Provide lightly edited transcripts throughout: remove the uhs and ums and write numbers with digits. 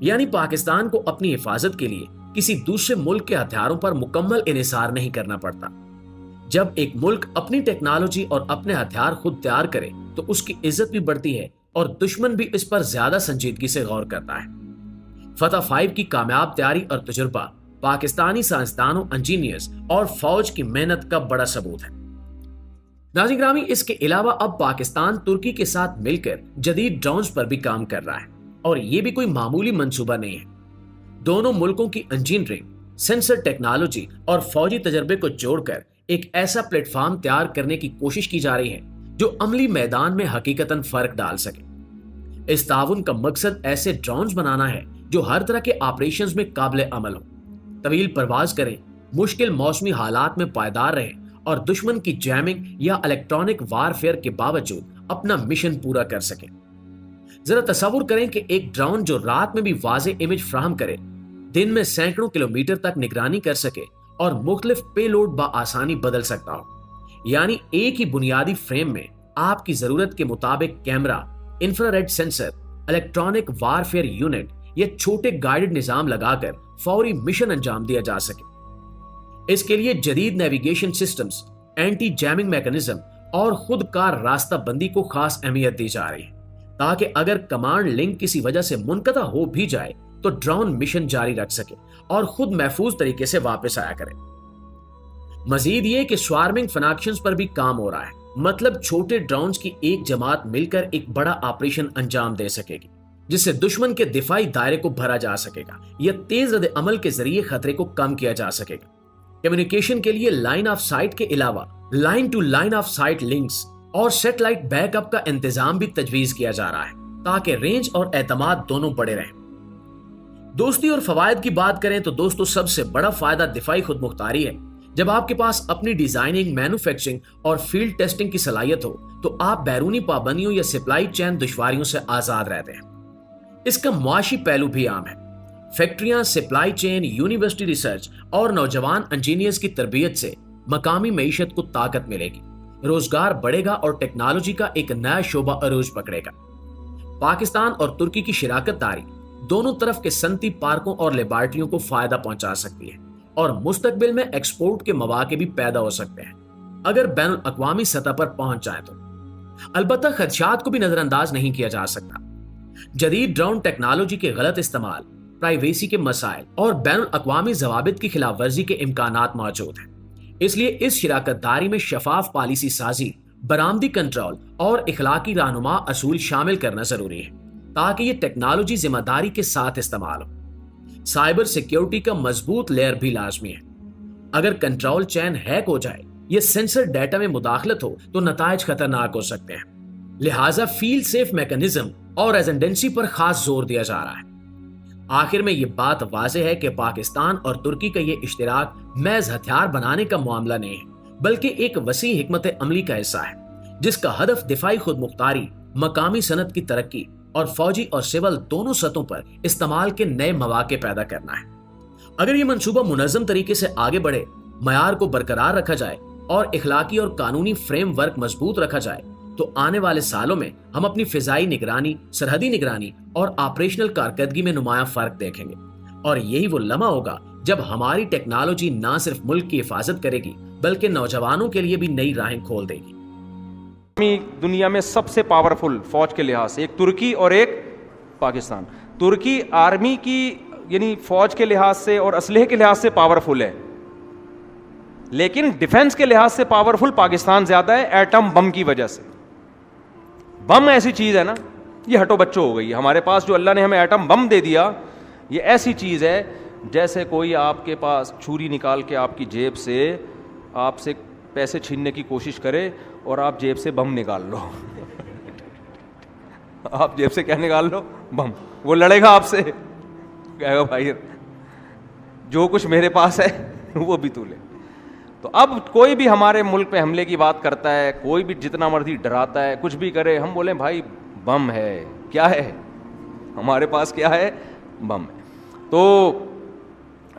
یعنی پاکستان کو اپنی حفاظت کے لیے کسی دوسرے ملک کے ہتھیاروں پر مکمل انحصار نہیں کرنا پڑتا۔ جب ایک ملک اپنی ٹیکنالوجی اور اپنے ہتھیار خود تیار کرے تو اس کی عزت بھی بڑھتی ہے اور دشمن بھی اس پر زیادہ سنجیدگی سے غور کرتا ہے۔ فتح 5 کی کامیاب تیاری اور تجربہ پاکستانی سائنسدانوں، انجینئرز اور فوج کی محنت کا بڑا ثبوت ہے۔ ناظرین گرامی، اس کے علاوہ اب پاکستان ترکی کے ساتھ مل کر جدید ڈرونز پر بھی کام کر رہا ہے، اور یہ بھی کوئی معمولی منصوبہ نہیں ہے۔ دونوں ملکوں کی انجینئرنگ، سینسر ٹیکنالوجی اور فوجی تجربے کو جوڑ کر ایک ایسا پلیٹ فارم تیار کرنے کی کوشش کی جا رہی ہے جو عملی میدان میں حقیقتاً فرق ڈال سکے۔ اس تعاون کا مقصد ایسے ڈرونز بنانا ہے جو ہر طرح کے آپریشنز میں قابل عمل ہوں، طویل پرواز کریں، مشکل موسمی حالات میں پائیدار رہیں اور دشمن کی جیمنگ یا الیکٹرانک وارفیئر کے باوجود اپنا مشن پورا کر سکیں۔ ذرا تصور کریں کہ ایک ڈرون جو رات میں بھی واضح امیج فراہم کرے، دن میں سینکڑوں کلومیٹر تک نگرانی کر سکے اور مختلف پے لوڈ بآسانی بدل سکتا ہو۔ یعنی ایک ہی بنیادی فریم میں آپ کی ضرورت کے مطابق camera, infrared sensor, electronic warfare unit یا چھوٹے گائیڈڈ نظام لگا کر فوری مشن انجام دیا جا سکے۔ اس کے لیے جدید navigation systems, anti jamming mechanism اور خود کار راستہ بندی کو خاص اہمیت دی جا رہی ہے تاکہ اگر کمانڈ لنک کسی وجہ سے منقطع ہو بھی جائے تو ڈرون مشن جاری رکھ سکے اور خود محفوظ طریقے سے واپس آیا کرے۔ مزید یہ کہ سوارمنگ فنکشنز پر بھی کام ہو رہا ہے، مطلب چھوٹے ڈرونز کی ایک جماعت مل کر ایک بڑا آپریشن انجام دے سکے گی جس سے دشمن کے دفاعی دائرے کو بھرا جا سکے گا یا تیز رد عمل کے ذریعے خطرے کو کم کیا جا سکے گا۔ کمیونیکیشن کے لیے لائن آف سائٹ کے علاوہ line to line of sight links اور سیٹلائٹ بیک اپ کا انتظام بھی تجویز کیا جا رہا ہے تاکہ رینج اور اعتماد دونوں بڑے رہیں۔ دوستی اور فوائد کی بات کریں تو دوستو، سب سے بڑا فائدہ دفاعی خود مختاری ہے۔ جب آپ کے پاس اپنی ڈیزائننگ، مینوفیکچرنگ اور فیلڈ ٹیسٹنگ کی صلاحیت ہو تو آپ بیرونی پابندیوں یا سپلائی چین دشواریوں سے آزاد رہتے ہیں۔ اس کا معاشی پہلو بھی عام ہے۔ فیکٹریاں، سپلائی چین، یونیورسٹی ریسرچ اور نوجوان انجینئرز کی تربیت سے مقامی معیشت کو طاقت ملے گی، روزگار بڑھے گا اور ٹیکنالوجی کا ایک نیا شعبہ عروج پکڑے گا۔ پاکستان اور ترکی کی شراکت داری دونوں طرف کے صنعتی پارکوں اور لیبارٹریوں کو فائدہ پہنچا سکتی ہے اور مستقبل میں ایکسپورٹ کے مواقع بھی پیدا ہو سکتے ہیں اگر بین الاقوامی سطح پر پہنچ جائے تو۔ البتہ خدشات کو بھی نظر انداز نہیں کیا جا سکتا۔ جدید ڈرون ٹیکنالوجی کے غلط استعمال، پرائیویسی کے مسائل اور بین الاقوامی ضوابط کی خلاف ورزی کے امکانات موجود ہیں۔ اس لیے اس شراکت داری میں شفاف پالیسی سازی، برآمدی کنٹرول اور اخلاقی رہنما اصول شامل کرنا ضروری ہے تاکہ یہ ٹیکنالوجی ذمہ داری کے ساتھ استعمال ہو۔ سائبر سیکیورٹی کا مضبوط لیئر بھی لازمی ہے۔ اگر کنٹرول چین ہیک ہو جائے یا سینسر ڈیٹا میں مداخلت ہو تو نتائج خطرناک ہو سکتے ہیں۔ لہٰذا فیلڈ سیف میکانزم اور ایجنڈنسی پر خاص زور دیا جا رہا ہے۔ آخر میں یہ بات واضح ہے کہ پاکستان اور ترکی کا یہ اشتراک محض ہتھیار بنانے کا معاملہ نہیں ہے بلکہ ایک وسیع حکمت عملی کا حصہ ہے جس کا ہدف دفاعی خود مختاری، مقامی صنعت کی ترقی اور فوجی اور سول دونوں سطحوں پر استعمال کے نئے مواقع پیدا کرنا ہے۔ اگر یہ منصوبہ منظم طریقے سے آگے بڑھے، معیار کو برقرار رکھا جائے اور اخلاقی اور قانونی فریم ورک مضبوط رکھا جائے تو آنے والے سالوں میں ہم اپنی فضائی نگرانی، سرحدی نگرانی اور آپریشنل کارکردگی میں نمایاں فرق دیکھیں گے، اور یہی وہ لمحہ ہوگا جب ہماری ٹیکنالوجی نہ صرف ملک کی حفاظت کرے گی بلکہ نوجوانوں کے لیے بھی نئی راہیں کھول دے گی۔ دنیا میں سب سے پاورفل فوج کے لحاظ سے ایک ترکی اور ایک پاکستان۔ ترکی آرمی کی یعنی فوج کے لحاظ سے اور اسلحے کے لحاظ سے پاورفل ہے، لیکن ڈیفنس کے لحاظ سے پاورفل پاکستان زیادہ ہے ایٹم بم کی وجہ سے۔ بم ایسی چیز ہے نا، یہ ہٹو بچو ہو گئی ہے ہمارے پاس، جو اللہ نے ہمیں ایٹم بم دے دیا، یہ ایسی چیز ہے جیسے کوئی آپ کے پاس چھری نکال کے آپ کی جیب سے آپ سے پیسے چھیننے کی کوشش کرے اور آپ جیب سے بم نکال لو۔ آپ جیب سے کیا نکال لو؟ بم۔ وہ لڑے گا آپ سے، کہے گا بھائی جو کچھ میرے پاس ہے وہ بھی تو لے۔ تو اب کوئی بھی ہمارے ملک پہ حملے کی بات کرتا ہے، کوئی بھی جتنا مرضی ڈراتا ہے، کچھ بھی کرے، ہم بولیں بھائی بم ہے۔ کیا ہے ہمارے پاس؟ کیا ہے؟ بم ہے۔ تو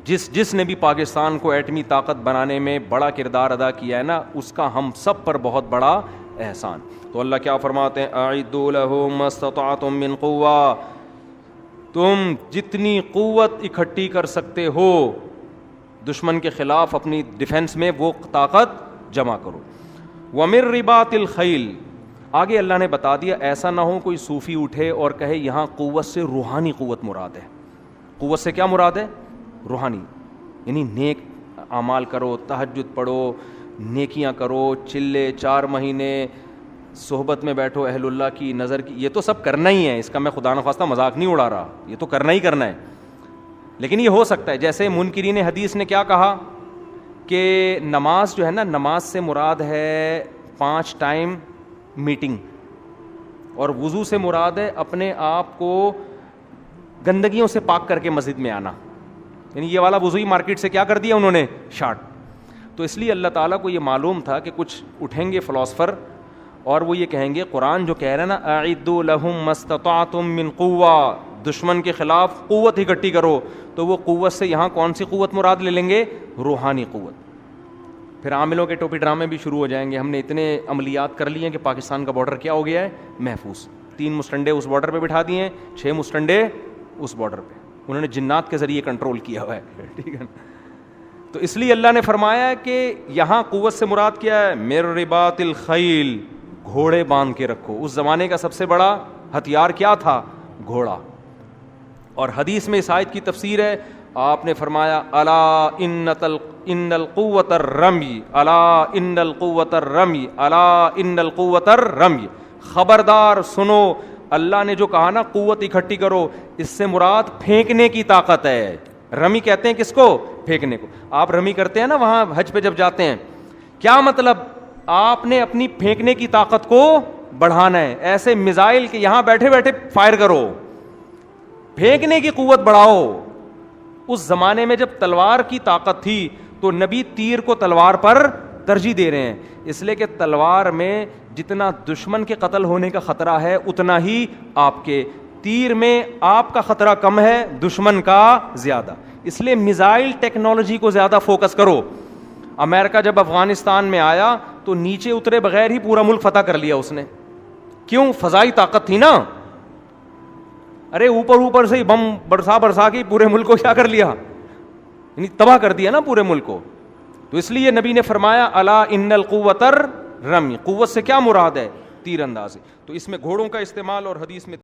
جس نے بھی پاکستان کو ایٹمی طاقت بنانے میں بڑا کردار ادا کیا ہے نا، اس کا ہم سب پر بہت بڑا احسان۔ تو اللہ کیا فرماتے ہیں؟ اعدوا لهم ما استطعتم من قوة، تم جتنی قوت اکٹھی کر سکتے ہو دشمن کے خلاف اپنی ڈیفنس میں وہ طاقت جمع کرو. وَمِن رِبَاطِ الْخَيْلِ, آگے اللہ نے بتا دیا ایسا نہ ہو کوئی صوفی اٹھے اور کہے یہاں قوت سے روحانی قوت مراد ہے. قوت سے کیا مراد ہے؟ روحانی, یعنی نیک اعمال کرو, تہجد پڑھو, نیکیاں کرو, چلے 4 مہینے صحبت میں بیٹھو اہل اللہ کی نظر کی, یہ تو سب کرنا ہی ہے, اس کا میں خدا نخواستہ مذاق نہیں اڑا رہا, یہ تو کرنا ہی کرنا ہے. لیکن یہ ہو سکتا ہے جیسے منکرین حدیث نے کیا کہا کہ نماز جو ہے نا, نماز سے مراد ہے 5 ٹائم میٹنگ, اور وضو سے مراد ہے اپنے آپ کو گندگیوں سے پاک کر کے مسجد میں آنا. یعنی یہ والا وضو ہی مارکیٹ سے کیا کر دیا انہوں نے, شارٹ. تو اس لیے اللہ تعالیٰ کو یہ معلوم تھا کہ کچھ اٹھیں گے فلاسفر اور وہ یہ کہیں گے قرآن جو کہہ رہا ہے نا اعدوا لهم ما استطعتم من قوہ, دشمن کے خلاف قوت اکٹھی کرو, تو وہ قوت سے یہاں کون سی قوت مراد لے لیں گے؟ روحانی قوت. پھر عاملوں کے ٹوپی ڈرامے بھی شروع ہو جائیں گے. ہم نے اتنے عملیات کر لیے ہیں کہ پاکستان کا بارڈر کیا ہو گیا ہے؟ محفوظ. 3 مسٹنڈے اس بارڈر پہ بٹھا دیے ہیں, 6 مسٹنڈے اس بارڈر پہ, انہوں نے جنات کے ذریعے کنٹرول کیا ہوا ہے. ٹھیک ہے. تو اس لیے اللہ نے فرمایا ہے کہ یہاں قوت سے مراد کیا ہے؟ من رباط الخیل, گھوڑے باندھ کے رکھو. اس زمانے کا سب سے بڑا ہتھیار کیا تھا؟ گھوڑا. اور حدیث میں اس آیت کی تفسیر ہے, آپ نے فرمایا الا ان القوت الرمی, الا ان القوت الرمی, الا ان القوت الرمی, خبردار سنو, اللہ نے جو کہا نا قوت اکٹھی کرو, اس سے مراد پھینکنے کی طاقت ہے. رمی کہتے ہیں کس کو؟ پھینکنے کو. آپ رمی کرتے ہیں نا وہاں حج پہ جب جاتے ہیں, کیا مطلب؟ آپ نے اپنی پھینکنے کی طاقت کو بڑھانا ہے. ایسے میزائل کہ یہاں بیٹھے بیٹھے فائر کرو, پھینکنے کی قوت بڑھاؤ. اس زمانے میں جب تلوار کی طاقت تھی تو نبی تیر کو تلوار پر ترجیح دے رہے ہیں, اس لیے کہ تلوار میں جتنا دشمن کے قتل ہونے کا خطرہ ہے اتنا ہی آپ کے. تیر میں آپ کا خطرہ کم ہے, دشمن کا زیادہ. اس لیے میزائل ٹیکنالوجی کو زیادہ فوکس کرو. امریکہ جب افغانستان میں آیا تو نیچے اترے بغیر ہی پورا ملک فتح کر لیا اس نے. کیوں؟ فضائی طاقت تھی نا. ارے اوپر سے ہی بم برسا کے پورے ملک کو کیا کر لیا, یعنی تباہ کر دیا نا پورے ملک کو. تو اس لیے نبی نے فرمایا الا ان القوت الرمی, قوت سے کیا مراد ہے؟ تیر اندازی. تو اس میں گھوڑوں کا استعمال اور حدیث میں